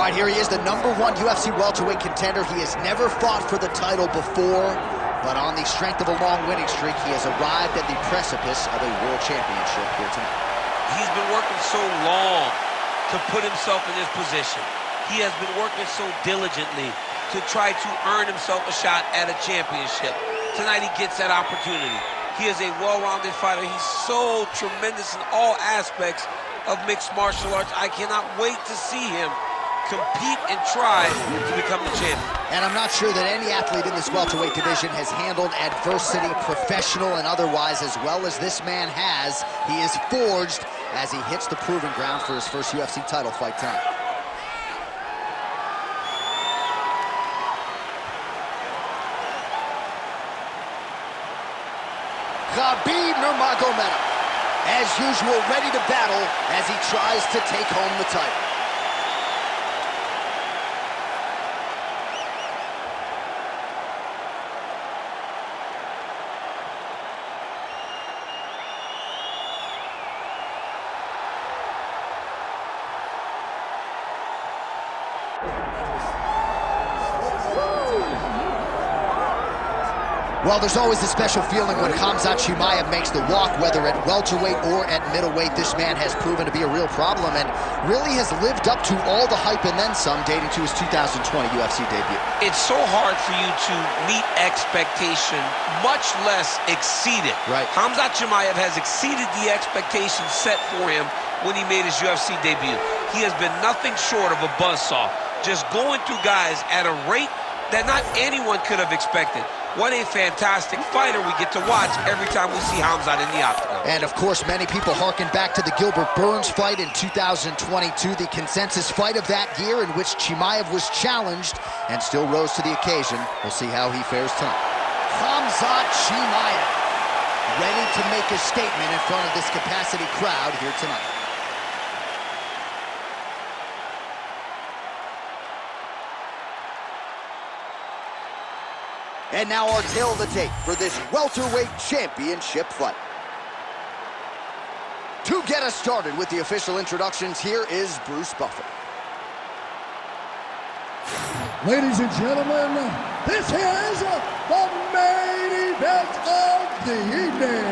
right, here he is, the #1 UFC welterweight contender. He has never fought for the title before, but on the strength of a long winning streak, he has arrived at the precipice of a world championship here tonight. He's been working so long to put himself in this position. He has been working so diligently to try to earn himself a shot at a championship. Tonight he gets that opportunity. He is a well-rounded fighter. He's so tremendous in all aspects of mixed martial arts. I cannot wait to see him compete and try to become the champion. And I'm not sure that any athlete in this welterweight division has handled adversity, professional and otherwise, as well as this man has. He is forged as he hits the proving ground for his first UFC title fight tonight. Khabib Nurmagomedov, as usual, ready to battle as he tries to take home the title. Well, there's always a special feeling when Khamzat Chimaev makes the walk, whether at welterweight or at middleweight. This man has proven to be a real problem and really has lived up to all the hype and then some, dating to his 2020 UFC debut. It's so hard for you to meet expectation, much less exceed it. Right. Khamzat Chimaev has exceeded the expectations set for him when he made his UFC debut. He has been nothing short of a buzzsaw, just going through guys at a rate that not anyone could have expected. What a fantastic fighter we get to watch every time we see Khamzat in the octagon. And of course, many people harken back to the Gilbert Burns fight in 2022, the consensus fight of that year in which Chimaev was challenged and still rose to the occasion. We'll see how he fares tonight. Khamzat Chimaev, ready to make a statement in front of this capacity crowd here tonight. And now our tale of the tape for this welterweight championship fight. To get us started with the official introductions, here is Bruce Buffer. Ladies and gentlemen, this is the main event of the evening.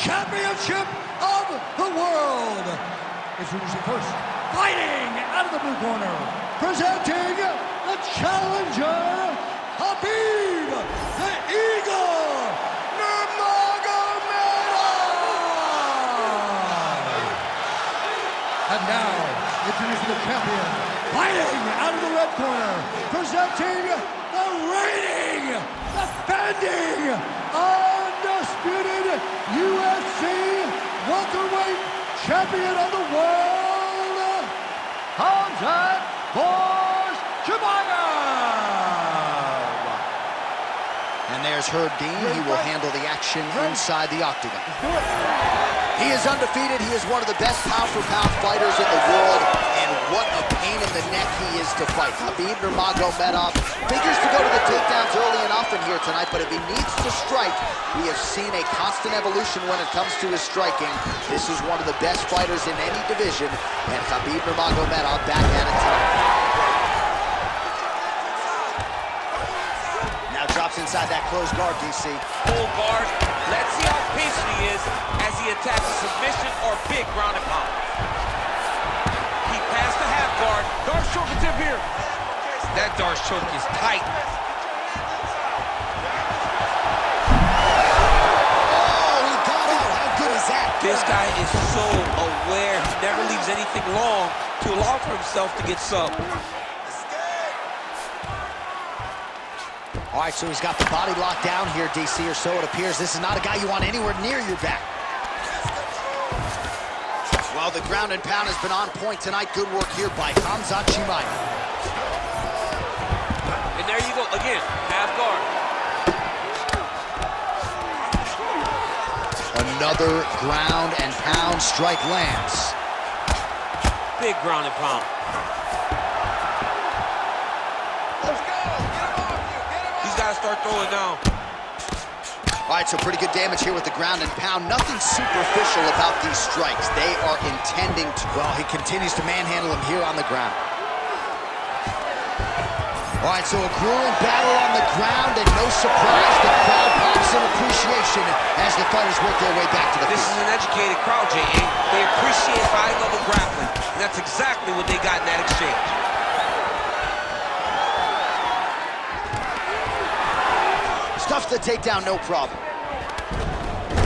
Championship of the world. Introducing first, fighting out of the blue corner, presenting the challenger, Khabib the Eagle Nurmagomedov. And now, introducing the champion, fighting out of the red corner, presenting the reigning, defending, undisputed UFC welterweight champion of the world, Khamzat Chimaev. And there's Herb Dean. He will handle the action inside the octagon. He is undefeated. He is one of the best pound-for-pound fighters in the world, and what a pain in the neck he is to fight. Khabib Nurmagomedov figures to go to the takedowns early and often here tonight, but if he needs to strike, we have seen a constant evolution when it comes to his striking. This is one of the best fighters in any division, and Khabib Nurmagomedov back at it tonight. Now drops inside that closed guard, DC. Full guard. Let's see how patient he is as he attacks a submission or big ground and pound. He passed the half guard. Darce choke tip here. That Darce choke is tight. This guy is so aware. He never leaves anything long to allow for himself to get subbed. All right, so he's got the body locked down here, DC, or so it appears. This is not a guy you want anywhere near your back. Well, the ground and pound has been on point tonight. Good work here by Khamzat Chimaev. And there you go, again, half guard. Another ground and pound strike lands. Big ground and pound. gotta start throwing now. All right, so pretty good damage here with the ground and pound. Nothing superficial about these strikes. They are intending to... Well, he continues to manhandle him here on the ground. All right, so a grueling battle on the ground, and no surprise, the crowd pops in appreciation as the fighters work their way back to the This feet. is an educated crowd, J.A. They appreciate high-level grappling, and that's exactly what they got in that exchange. Stuffs the takedown, no problem.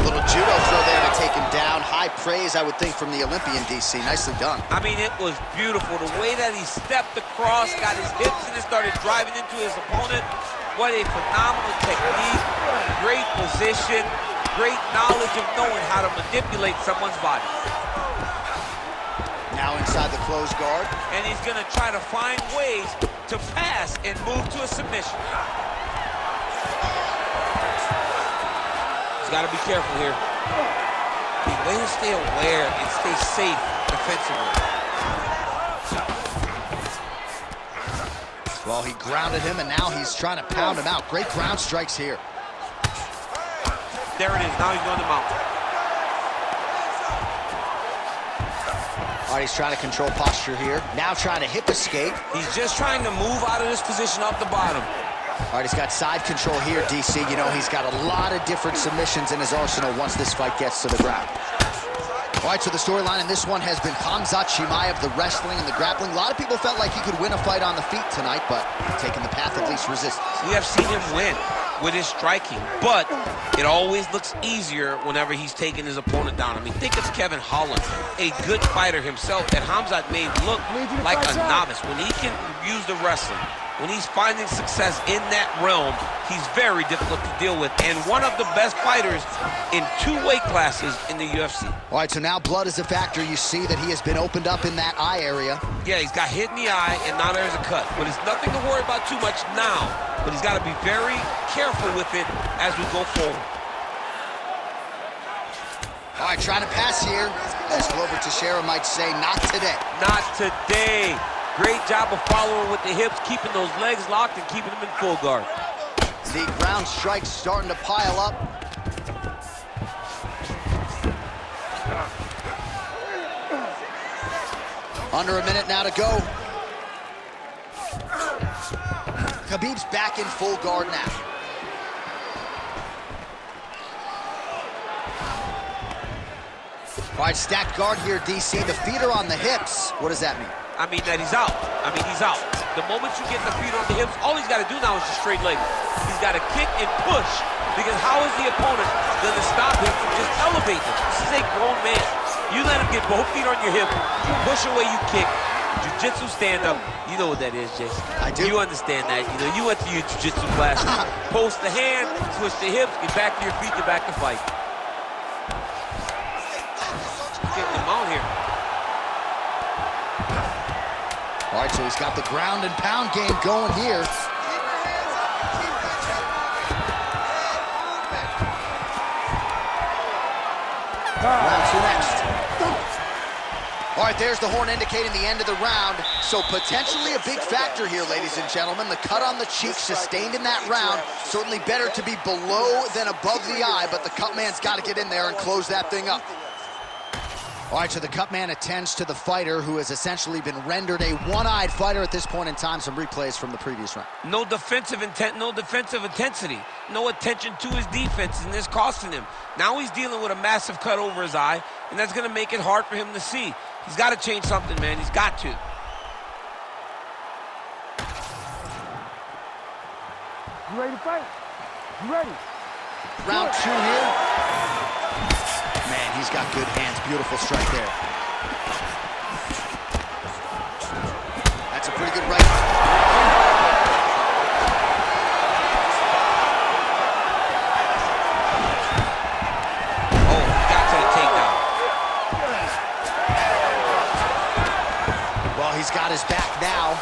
Little judo throw there to take him down. High praise, I would think, from the Olympian, DC. Nicely done. I mean, it was beautiful. The way that he stepped across, got his hips in and started driving into his opponent. What a phenomenal technique. Great position. Great knowledge of knowing how to manipulate someone's body. Now inside the closed guard. And he's going to try to find ways to pass and move to a submission. He's got to be careful here. The way to stay aware and stay safe defensively. Well, he grounded him, and now he's trying to pound him out. Great ground strikes here. There it is. Now he's going to mount. All right, he's trying to control posture here. Now trying to hip escape. He's just trying to move out of this position off the bottom. All right, he's got side control here, DC. You know, he's got a lot of different submissions in his arsenal once this fight gets to the ground. All right, so the storyline in this one has been Khamzat Chimaev, the wrestling and the grappling. A lot of people felt like he could win a fight on the feet tonight, but taking the path of least resistance. We have seen him win with his striking, but it always looks easier whenever he's taking his opponent down. I mean, think of Kevin Holland, a good fighter himself that Khamzat made look like a novice. When he can use the wrestling, when he's finding success in that realm, he's very difficult to deal with, and one of the best fighters in 2 weight classes in the UFC. All right, so now blood is a factor. You see that he has been opened up in that eye area. Yeah, he's got hit in the eye, and now there's a cut. But it's nothing to worry about too much now, but he's got to be very careful with it as we go forward. All right, trying to pass here. As Glover Teixeira might say, not today. Not today. Great job of following with the hips, keeping those legs locked and keeping them in full guard. The ground strikes starting to pile up. Under a minute now to go. Khabib's back in full guard now. All right, stacked guard here, DC. The feet are on the hips. What does that mean? I mean that he's out. I mean, he's out. The moment you get the feet on the hips, all he's got to do now is just straight leg. He's got to kick and push, because how is the opponent going to stop him from just elevating? This is a grown man. You let him get both feet on your hip, you push away, you kick. Jiu-jitsu stand-up, you know what that is, Jason. I do. You understand that. You know, you went to your jiu-jitsu class. Post the hand, switch the hips, get back to your feet, get back to fight. Getting him out here. All right, so he's got the ground and pound game going here. Round 2 next. All right, there's the horn indicating the end of the round. So potentially a big factor here, ladies and gentlemen. The cut on the cheek sustained in that round. Certainly better to be below than above the eye, but the cut man's got to get in there and close that thing up. All right, so the cut man attends to the fighter who has essentially been rendered a one-eyed fighter at this point in time. Some replays from the previous round. No defensive intent, no defensive intensity, no attention to his defense, and this costing him. Now he's dealing with a massive cut over his eye, and that's going to make it hard for him to see. He's got to change something, man. He's got to. You ready to fight? You ready? Round 2 here. Man, he's got good hands. Beautiful strike there. That's a pretty good right. Oh, got to the takedown. Well, he's got his back now.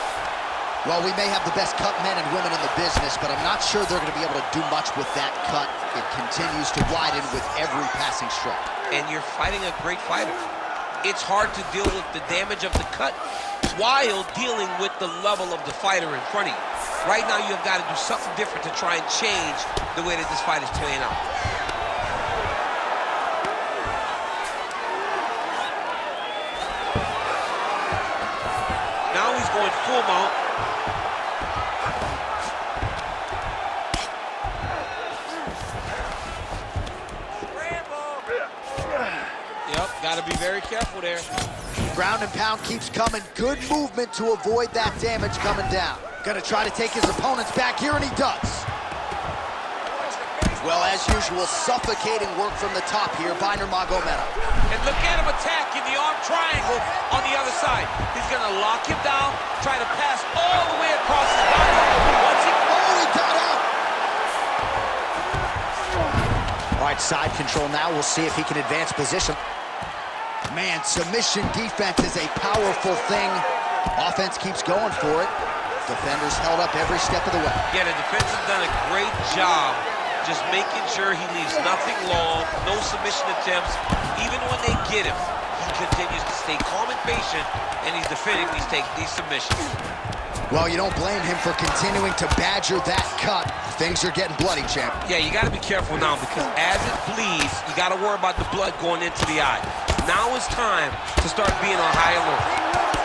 Well, we may have the best cut men and women in the business, but I'm not sure they're going to be able to do much with that cut. It continues to widen with every passing strike. And you're fighting a great fighter. It's hard to deal with the damage of the cut while dealing with the level of the fighter in front of you. Right now, you've got to do something different to try and change the way that this fight is playing out. Now he's going full mount. Yep, got to be very careful there. Ground and pound keeps coming. Good movement to avoid that damage coming down. Gonna try to take his opponents back here, and he does. Well, as usual, suffocating work from the top here by Nurmagomedov. And look at him attack in the arm triangle on the other side. He's gonna lock him down, try to pass all the way across his body. Once he... Oh, he got out! All right, side control now. We'll see if he can advance position. Man, submission defense is a powerful thing. Offense keeps going for it. Defenders held up every step of the way. Yeah, the defense has done a great job just making sure he leaves nothing long, no submission attempts. Even when they get him, he continues to stay calm and patient, and he's defending these submissions. Well, you don't blame him for continuing to badger that cut. Things are getting bloody, champ. Yeah, you got to be careful now, because as it bleeds, you got to worry about the blood going into the eye. Now it's time to start being on high alert.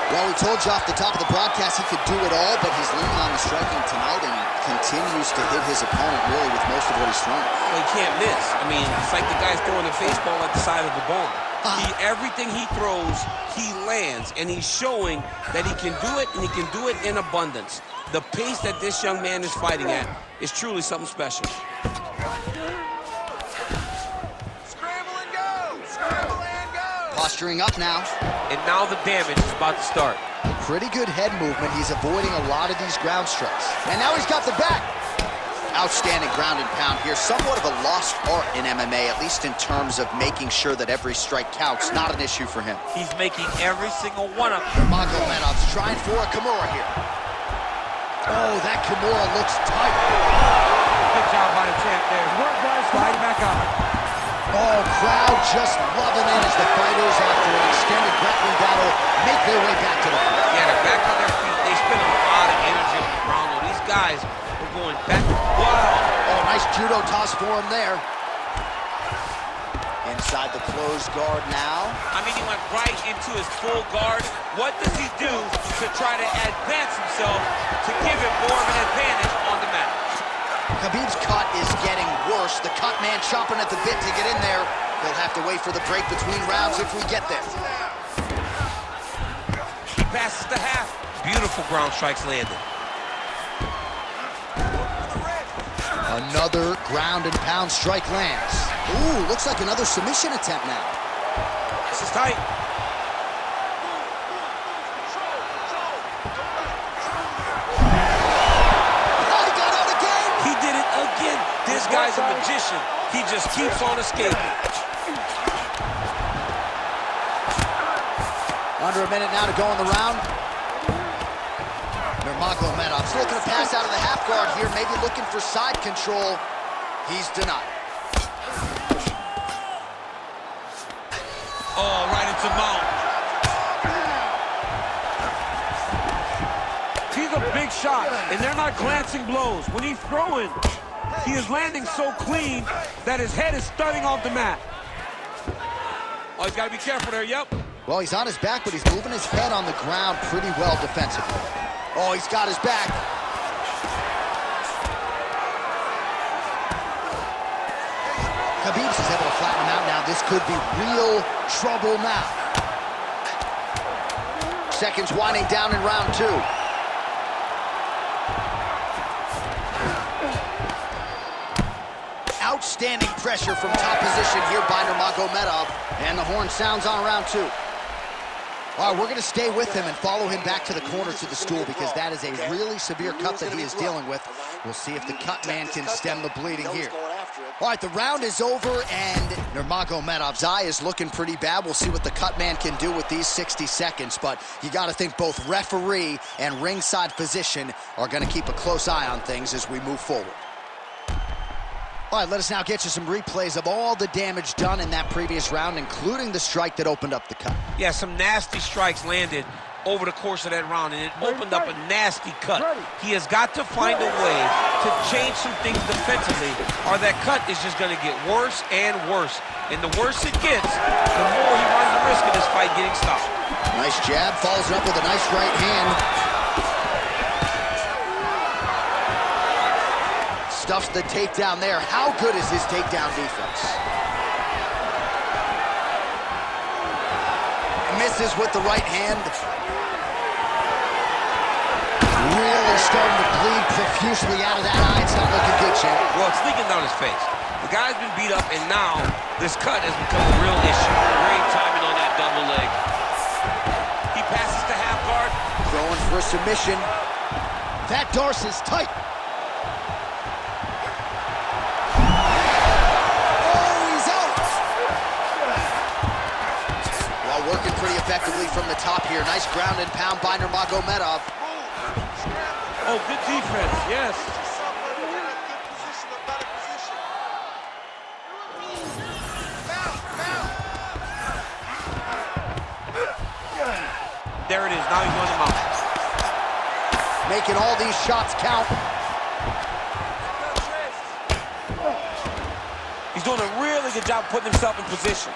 Well, we told you off the top of the broadcast he could do it all, but he's leaning on the striking tonight and continues to hit his opponent really with most of what he's throwing. Well, he can't miss. I mean, it's like the guy's throwing a baseball at the side of the barn. Everything he throws, he lands, and he's showing that he can do it, and he can do it in abundance. The pace that this young man is fighting at is truly something special. Scramble and go! Scramble and go! Posturing up now. And now the damage is about to start. Pretty good head movement. He's avoiding a lot of these ground strikes. And now he's got the back. Outstanding ground and pound here. Somewhat of a lost art in MMA, at least in terms of making sure that every strike counts. Not an issue for him. He's making every single one of them. Nurmagomedov's trying for a Kimura here. Oh, that Kimura looks tight. Good job by the champ there. Work, guys. Slide back out. Oh, crowd just loving it as the fighters, after an extended grappling battle, make their way back to the field. Yeah, they're back on their feet. They spend a lot of energy on the ground. These guys are going back. Wow. Oh, nice judo toss for him there. Inside the closed guard now. I mean, he went right into his full guard. What does he do to try to advance himself to give him more of an advantage on the mat? Khabib's cut is getting worse. The cut man chomping at the bit to get in there. He'll have to wait for the break between rounds if we get there. He passes the half. Beautiful ground strikes landed. Another ground and pound strike lands. Ooh, looks like another submission attempt now. This is tight. This guy's a magician. He just keeps on escaping. Under a minute now to go in the round. Nurmagomedov's looking to pass out of the half guard here, maybe looking for side control. He's denied. Oh, right into mount. He's a big shot, and they're not glancing blows. When he's throwing, he is landing so clean that his head is stunning off the mat. Oh, he's got to be careful there, yep. Well, he's on his back, but he's moving his head on the ground pretty well defensively. Oh, he's got his back. Khabib is able to flatten him out now. This could be real trouble now. Seconds winding down in round two. Outstanding pressure from top position here by Nurmagomedov, and the horn sounds on round two. All right, we're going to stay with him and follow him back to the corner to the stool, because that is a really severe cut that he is dealing with. We'll see if the cut man can stem the bleeding here. All right, the round is over, and Nurmagomedov's eye is looking pretty bad. We'll see what the cut man can do with these 60 seconds, but you got to think both referee and ringside physician are going to keep a close eye on things as we move forward. All right, let us now get you some replays of all the damage done in that previous round, including the strike that opened up the cut. Yeah, some nasty strikes landed over the course of that round, and it opened up a nasty cut. He has got to find a way to change some things defensively, or that cut is just going to get worse and worse. And the worse it gets, the more he runs the risk of this fight getting stopped. Nice jab, follows it up with a nice right hand. Stuffs the takedown there. How good is his takedown defense? Misses with the right hand. Really starting to bleed profusely out of that eye. It's not looking good, champ. Well, it's leaking down his face. The guy's been beat up, and now this cut has become a real issue. Great timing on that double leg. He passes to half guard. Throwing for a submission. That Darce is tight. Working pretty effectively from the top here. Nice ground and pound by Nurmagomedov. Oh, good defense, yes. There it is, now he's on the mount. Making all these shots count. He's doing a really good job putting himself in position.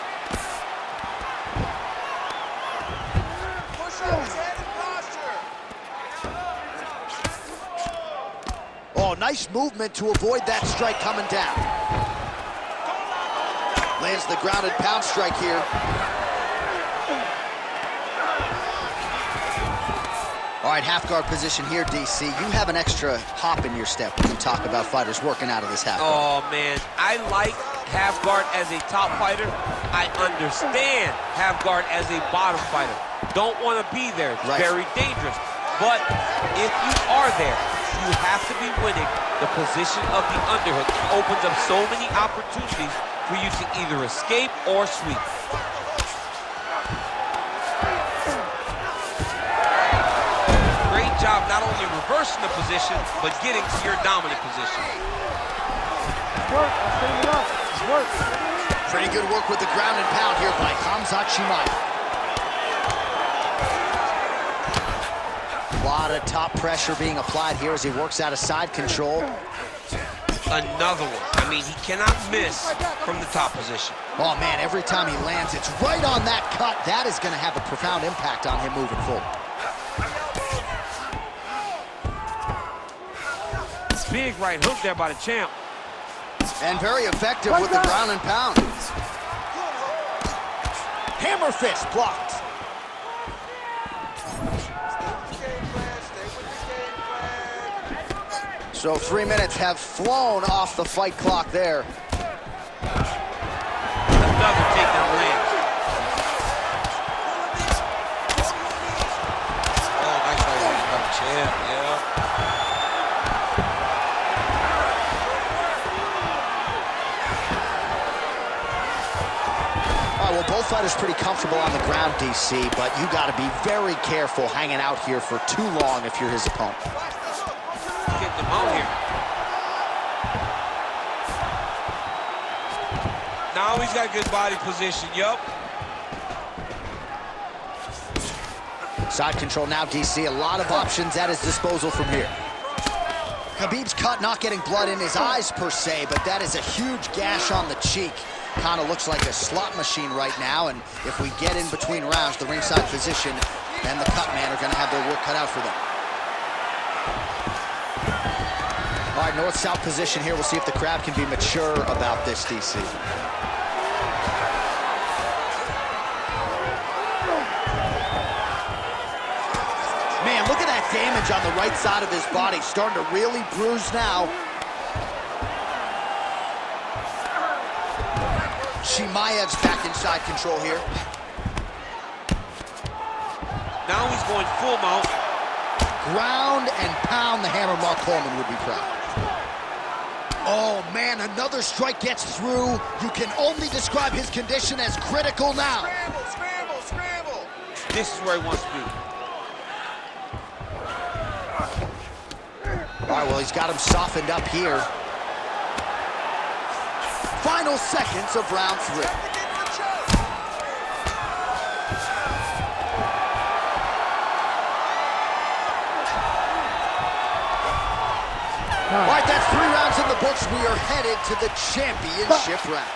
Oh, nice movement to avoid that strike coming down. Lands the grounded pound strike here. All right, half guard position here, DC. You have an extra hop in your step. We can talk about fighters working out of this half guard. Oh, man. I like half guard as a top fighter. I understand half guard as a bottom fighter. Don't want to be there. It's very dangerous. But if you are there, you have to be winning. The position of the underhook opens up so many opportunities for you to either escape or sweep. Great job not only reversing the position, but getting to your dominant position. Pretty good work with the ground and pound here by Khamzat Chimaev. A lot of top pressure being applied here as he works out of side control. Another one. I mean, he cannot miss from the top position. Oh, man, every time he lands, it's right on that cut. That is going to have a profound impact on him moving forward. Big right hook there by the champ. And very effective with the ground and pound. Hammer fist blocked. So 3 minutes have flown off the fight clock there. Another takedown lands. Oh, nice right champ, yeah. All right, well, both fighters pretty comfortable on the ground, DC, but you got to be very careful hanging out here for too long if you're his opponent. Get them out here. Now he's got good body position, yup. Side control now, DC. A lot of options at his disposal from here. Khabib's cut, not getting blood in his eyes per se, but that is a huge gash on the cheek. Kind of looks like a slot machine right now, and if we get in between rounds, the ringside physician and the cut man are going to have their work cut out for them. All right, north-south position here. We'll see if the crowd can be mature about this, DC. Man, look at that damage on the right side of his body. Starting to really bruise now. Chimaev's back inside control here. Now he's going full mount. Ground and pound, the hammer. Mark Coleman would be proud. Oh, man, another strike gets through. You can only describe his condition as critical now. Scramble, scramble, scramble. This is where he wants to be. All right, well, he's got him softened up here. Final seconds of round 3. All right, that's 3 rounds in the books. We are headed to the championship rounds.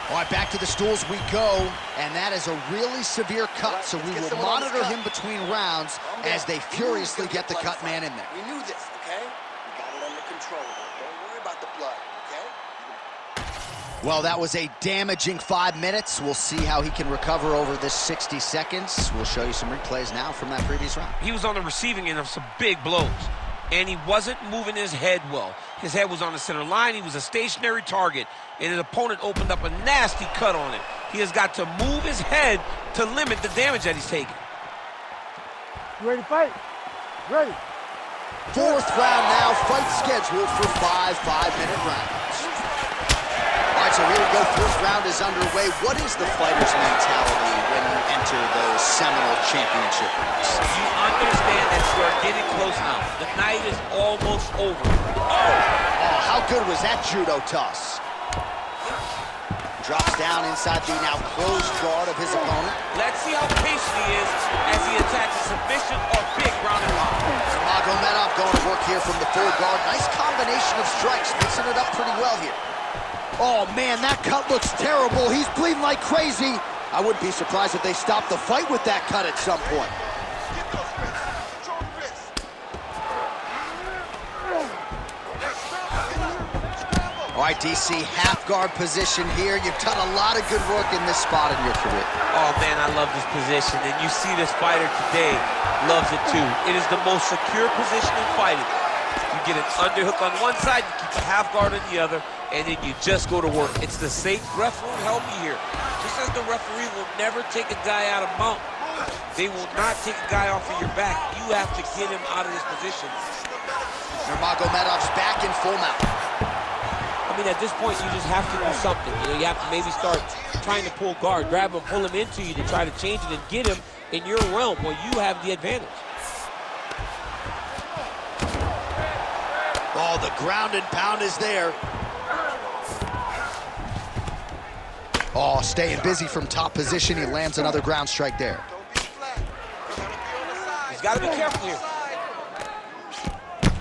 All right, back to the stools we go, and that is a really severe cut, so we will monitor him between rounds as they furiously get the cut man in there. We knew this, okay? We got it under control. Don't worry about the blood, okay? Well, that was a damaging 5 minutes. We'll see how he can recover over this 60 seconds. We'll show you some replays now from that previous round. He was on the receiving end of some big blows, and he wasn't moving his head well. His head was on the center line. He was a stationary target, and his opponent opened up a nasty cut on him. He has got to move his head to limit the damage that he's taking. You ready to fight? Ready. 4th round now, fight scheduled for 5 5-minute rounds. All right, so here we go. 4th round is underway. What is the fighter's mentality when you enter those seminal championship rounds? You understand that you are getting close now. The night is almost over. Oh, how good was that judo toss? Drops down inside the now closed guard of his opponent. Let's see how patient he is as he attacks a submission or big ground and pound. Nurmagomedov going to work here from the full guard. Nice combination of strikes, mixing it up pretty well here. Oh, man, that cut looks terrible. He's bleeding like crazy. I wouldn't be surprised if they stopped the fight with that cut at some point. Get those wrists. Strong wrists. All right, DC, half guard position here. You've done a lot of good work in this spot in your career. Oh, man, I love this position, and you see this fighter today loves it too. It is the most secure position in fighting. You get an underhook on one side, you keep a half guard on the other, and then you just go to work. It's the safe. Ref will help you here. Just as the referee will never take a guy out of mount, they will not take a guy off of your back. You have to get him out of this position. Nurmagomedov's back in full mount. I mean, at this point, you just have to do something. You know, you have to maybe start trying to pull guard, grab him, pull him into you to try to change it and get him in your realm where you have the advantage. Oh, the ground and pound is there. Oh, staying busy from top position. He lands another ground strike there. Don't be flat. He's got to be careful here.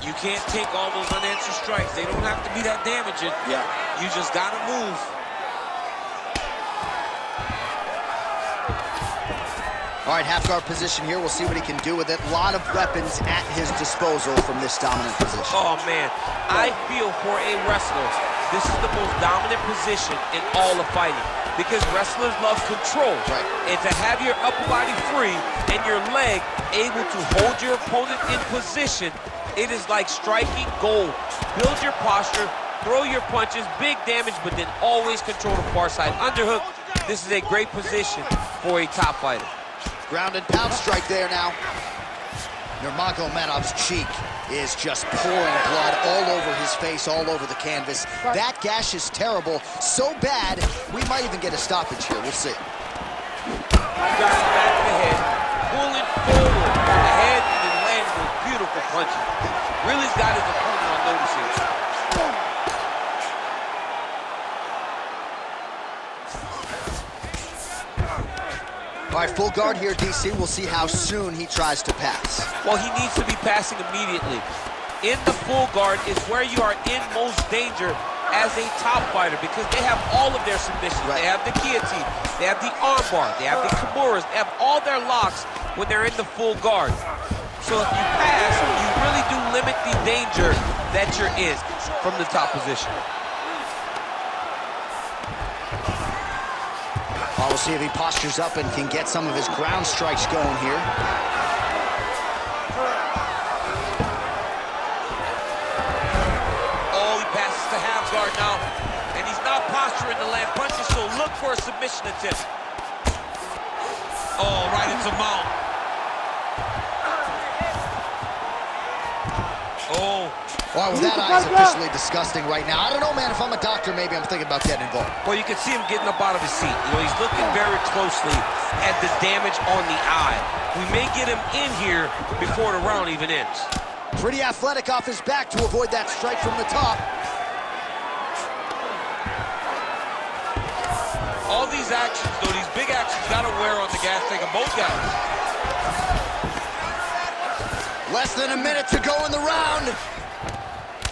You can't take all those unanswered strikes. They don't have to be that damaging. Yeah. You just got to move. All right, half guard position here. We'll see what he can do with it. A lot of weapons at his disposal from this dominant position. Oh, man. I feel for a wrestler, this is the most dominant position in all of fighting because wrestlers love control. Right. And to have your upper body free and your leg able to hold your opponent in position, it is like striking gold. Build your posture, throw your punches, big damage, but then always control the far side. Underhook, this is a great position for a top fighter. Ground and pound strike there now. Nurmagomedov's cheek is just pouring blood all over his face, all over the canvas. That gash is terrible, so bad, we might even get a stoppage here. We'll see. Got him back in the head, pulling forward on the head, and then landing with beautiful punches. Really's got his opponent on notice here. All right, full guard here, DC. We'll see how soon he tries to pass. Well, he needs to be passing immediately. In the full guard is where you are in most danger as a top fighter because they have all of their submissions. Right. They have the guillotine, they have the armbar, they have the kimuras, they have all their locks when they're in the full guard. So if you pass, you really do limit the danger that you're in from the top position. We'll see if he postures up and can get some of his ground strikes going here. Oh, he passes the half guard now. And he's not posturing to land punches, so look for a submission attempt. Oh, right into mount. Oh. Wow, well, that eye is officially disgusting right now. I don't know, man. If I'm a doctor, maybe I'm thinking about getting involved. Well, you can see him getting up out of his seat. You know, he's looking very closely at the damage on the eye. We may get him in here before the round even ends. Pretty athletic off his back to avoid that strike from the top. All these actions, though, these big actions got to wear on the gas tank of both guys. Less than a minute to go in the round.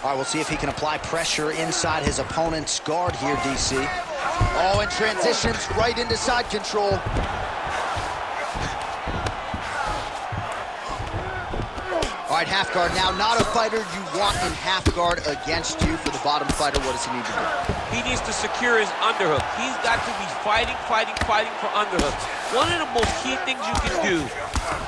All right, we'll see if he can apply pressure inside his opponent's guard here, DC. Oh, and transitions right into side control. All right, half guard now. Not a fighter you want in half guard against you. For the bottom fighter, what does he need to do? He needs to secure his underhook. He's got to be fighting for underhooks. One of the most key things you can do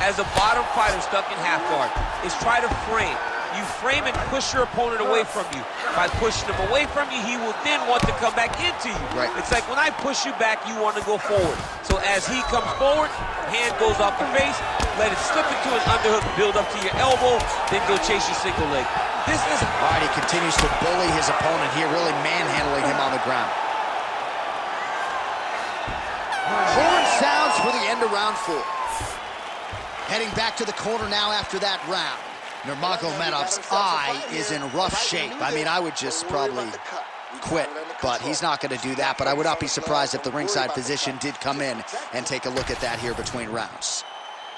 as a bottom fighter stuck in half guard is try to frame. You frame and push your opponent away from you. By pushing him away from you, he will then want to come back into you. Right. It's like when I push you back, you want to go forward. So as he comes forward, hand goes off the face, let it slip into an underhook, build up to your elbow, then go chase your single leg. This is... All right, he continues to bully his opponent here, really manhandling him on the ground. Horn sounds for the end of round 4. Heading back to the corner now after that round. Nurmagomedov's eye is in rough shape. I mean, I would just probably quit, but he's not going to do that. But I would not be surprised if the ringside physician did come in and take a look at that here between rounds.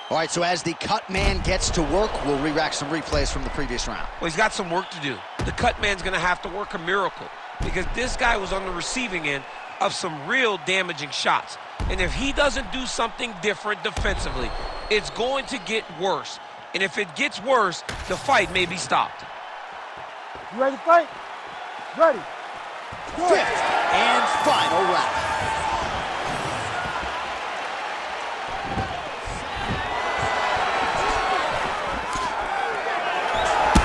All right, so as the cut man gets to work, we'll re-rack some replays from the previous round. Well, he's got some work to do. The cut man's going to have to work a miracle because this guy was on the receiving end of some real damaging shots. And if he doesn't do something different defensively, it's going to get worse. And if it gets worse, the fight may be stopped. You ready to fight? Ready. Fifth and final round.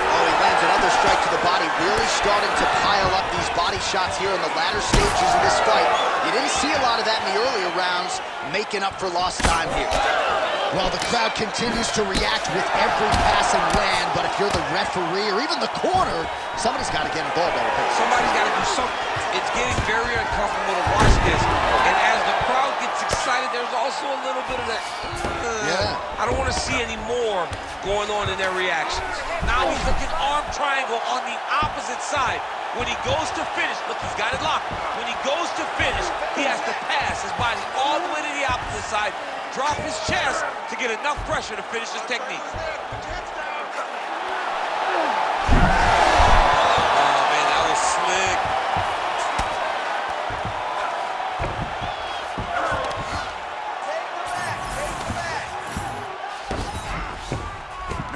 Oh, he lands another strike to the body, really starting to pile up these body shots here in the latter stages of this fight. You didn't see a lot of that in the earlier rounds, making up for lost time here. Well, the crowd continues to react with every passing land, but if you're the referee or even the corner, somebody's got to get involved. Somebody's got to do something. It's getting very uncomfortable to watch this. And as the crowd gets excited, there's also a little bit of that, I don't want to see any more going on in their reactions. Now he's looking arm triangle on the opposite side. When he goes to finish, look, he's got it locked. When he goes to finish, he has to pass his body all the way to the opposite side, drop his chest to get enough pressure to finish his technique. Oh, man, that was slick.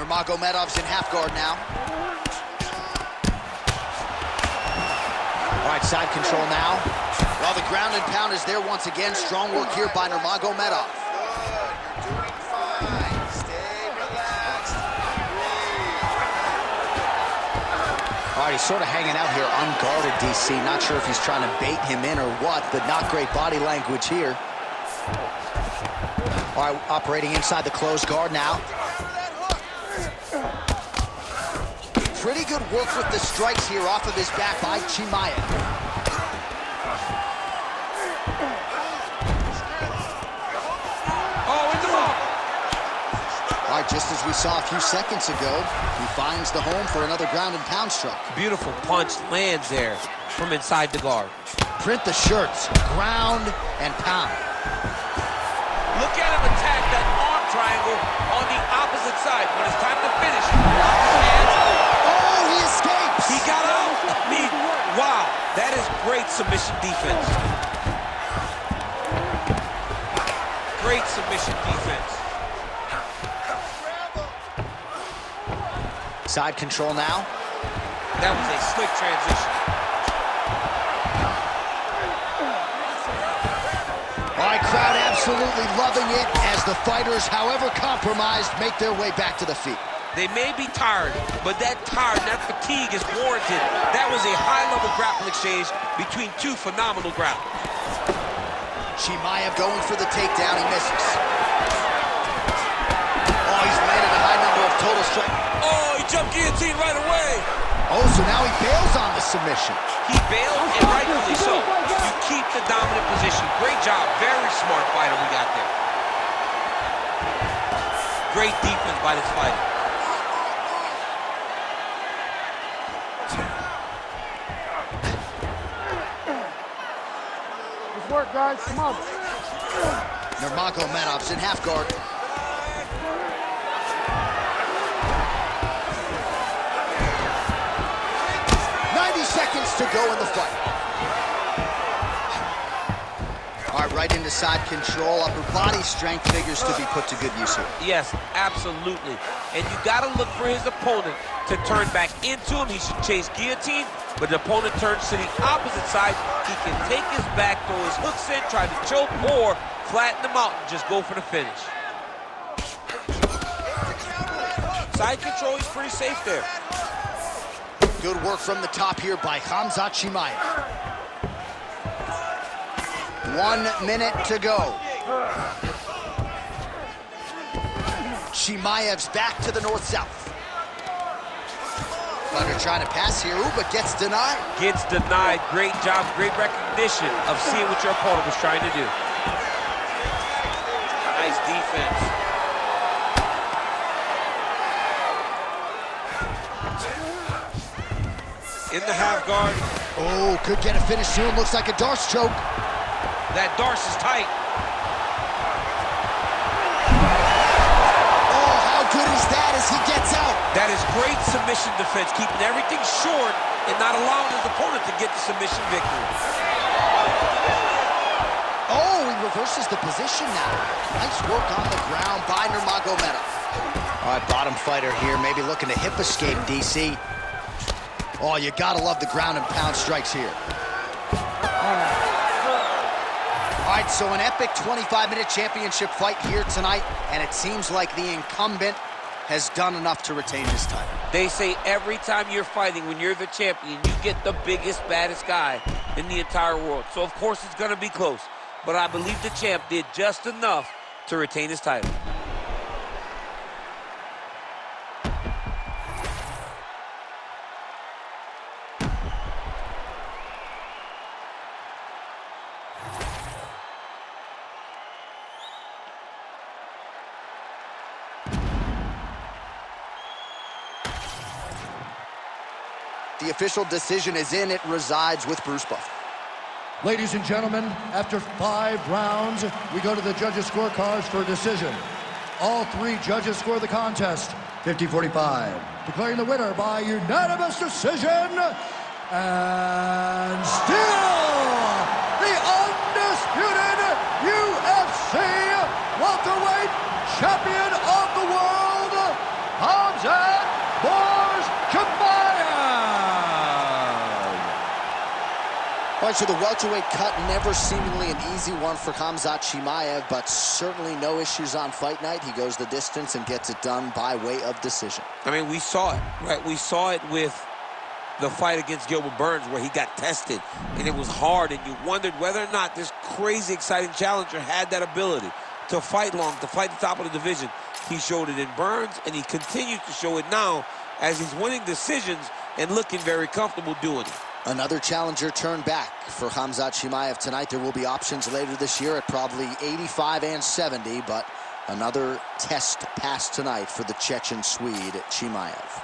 Nurmagomedov's in half guard now. All right, side control now. Well, the ground and pound is there once again. Strong work here by Nurmagomedov. All right, he's sort of hanging out here unguarded, DC. Not sure if he's trying to bait him in or what, but not great body language here. All right, operating inside the closed guard now. Pretty good work with the strikes here off of his back by Chimaev. Oh, in the ball. All right, just as we saw a few seconds ago, he finds the home for another ground and pound strike. Beautiful punch lands there from inside the guard. Print the shirts, ground and pound. Look at him attack that arm triangle on the opposite side. When it's time to finish, drop his hands. Oh, he escapes! He got out. I mean, wow, that is great submission defense. Great submission defense. Side control now. That was a slick transition. All right, crowd absolutely loving it as the fighters, however compromised, make their way back to the feet. They may be tired, but that fatigue is warranted. That was a high-level grappling exchange between two phenomenal grapplers. Chimaev going for the takedown, he misses. Oh, he's landed a high number of total strikes. Oh, he jumped guillotine right away. Oh, so now he bails on the submission. He bailed, and rightfully so. You keep the dominant position. Great job. Very smart fighter we got there. Great defense by this fighter. Good work, guys. Come on. Nurmagomedov's in half guard. seconds to go in the fight. All right, right into side control. Upper body strength figures to be put to good use here. Yes, absolutely. And you gotta look for his opponent to turn back into him. He should chase guillotine, but the opponent turns to the opposite side. He can take his back, throw his hooks in, try to choke, or flatten him out and just go for the finish. Side control, he's pretty safe there. Good work from the top here by Khamzat Chimaev. 1 minute to go. Chimaev's back to the north-south. Thunder trying to pass here, ooh, but gets denied. Gets denied. Great job, great recognition of seeing what your opponent was trying to do. Nice defense. In the half guard. Oh, could get a finish soon. Looks like a Darce choke. That Darce is tight. Oh, how good is that as he gets out? That is great submission defense, keeping everything short and not allowing his opponent to get the submission victory. Oh, he reverses the position now. Nice work on the ground by Nurmagomedov. All right, bottom fighter here, maybe looking to hip escape, DC. Oh, you gotta love the ground and pound strikes here. All right, so an epic 25-minute championship fight here tonight, and it seems like the incumbent has done enough to retain his title. They say every time you're fighting, when you're the champion, you get the biggest, baddest guy in the entire world. So, of course, it's gonna be close. But I believe the champ did just enough to retain his title. The official decision is in. It resides with Bruce Buffer. Ladies and gentlemen, after 5 rounds, we go to the judges' scorecards for a decision. All 3 judges score the contest 50-45, declaring the winner by unanimous decision, and still the undisputed UFC welterweight champion of the world, Khamzat Chimaev. All right, so the welterweight cut never seemingly an easy one for Khamzat Chimaev, but certainly no issues on fight night. He goes the distance and gets it done by way of decision. I mean, we saw it, right? We saw it with the fight against Gilbert Burns where he got tested, and it was hard, and you wondered whether or not this crazy, exciting challenger had that ability to fight long, to fight the top of the division. He showed it in Burns, and he continues to show it now as he's winning decisions and looking very comfortable doing it. Another challenger turned back for Khamzat Chimaev tonight. There will be options later this year at probably 85 and 70, but another test passed tonight for the Chechen Swede, Chimaev.